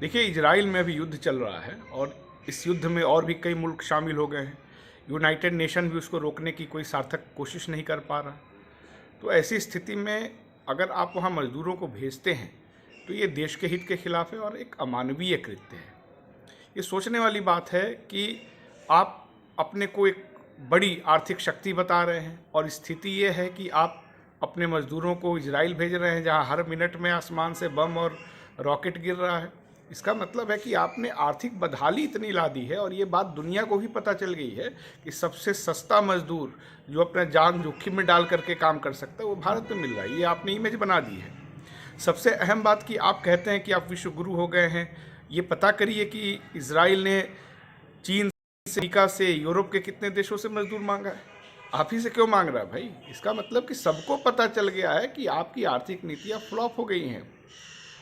देखिए, इजराइल में अभी युद्ध चल रहा है और इस युद्ध में और भी कई मुल्क शामिल हो गए हैं। यूनाइटेड नेशन भी उसको रोकने की कोई सार्थक कोशिश नहीं कर पा रहा। तो ऐसी स्थिति में अगर आप वहाँ मजदूरों को भेजते हैं तो ये देश के हित के खिलाफ है और एक अमानवीय कृत्य है। ये सोचने वाली बात है कि आप अपने को एक बड़ी आर्थिक शक्ति बता रहे हैं और स्थिति ये है कि आप अपने मजदूरों को इजराइल भेज रहे हैं, जहाँ हर मिनट में आसमान से बम और रॉकेट गिर रहा है। इसका मतलब है कि आपने आर्थिक बदहाली इतनी ला दी है और ये बात दुनिया को भी पता चल गई है कि सबसे सस्ता मजदूर जो अपना जान जोखिम में डाल करके काम कर सकता है वो भारत में मिल रहा है। ये आपने इमेज बना दी है। सबसे अहम बात कि आप कहते हैं कि आप विश्व गुरु हो गए हैं। ये पता करिए कि इजराइल ने चीन से, अमेरिका से, यूरोप के कितने देशों से मजदूर मांगा है। आप ही से क्यों मांग रहा है भाई? इसका मतलब कि सबको पता चल गया है कि आपकी आर्थिक नीतियाँ फ्लॉप हो गई हैं।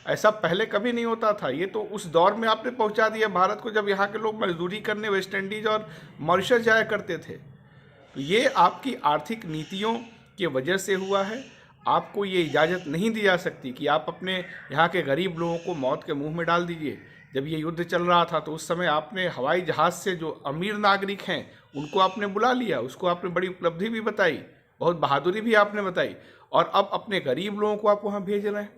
ऐसा पहले कभी नहीं होता था। ये तो उस दौर में आपने पहुंचा दिया भारत को जब यहाँ के लोग मजदूरी करने वेस्ट इंडीज और मॉरिशस जाया करते थे। तो ये आपकी आर्थिक नीतियों की वजह से हुआ है। आपको ये इजाज़त नहीं दी जा सकती कि आप अपने यहाँ के गरीब लोगों को मौत के मुंह में डाल दीजिए। जब ये युद्ध चल रहा था तो उस समय आपने हवाई जहाज़ से जो अमीर नागरिक हैं उनको आपने बुला लिया, उसको आपने बड़ी उपलब्धि भी बताई, बहुत बहादुरी भी आपने बताई, और अब अपने गरीब लोगों को आप वहाँ भेज रहे हैं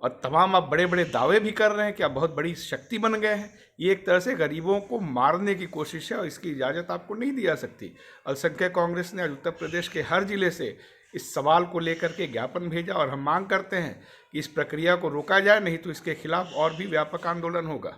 और तमाम आप बड़े बड़े दावे भी कर रहे हैं कि आप बहुत बड़ी शक्ति बन गए हैं। ये एक तरह से गरीबों को मारने की कोशिश है और इसकी इजाज़त आपको नहीं दी जा सकती। अल्पसंख्यक कांग्रेस ने आज उत्तर प्रदेश के हर जिले से इस सवाल को लेकर के ज्ञापन भेजा और हम मांग करते हैं कि इस प्रक्रिया को रोका जाए, नहीं तो इसके खिलाफ और भी व्यापक आंदोलन होगा।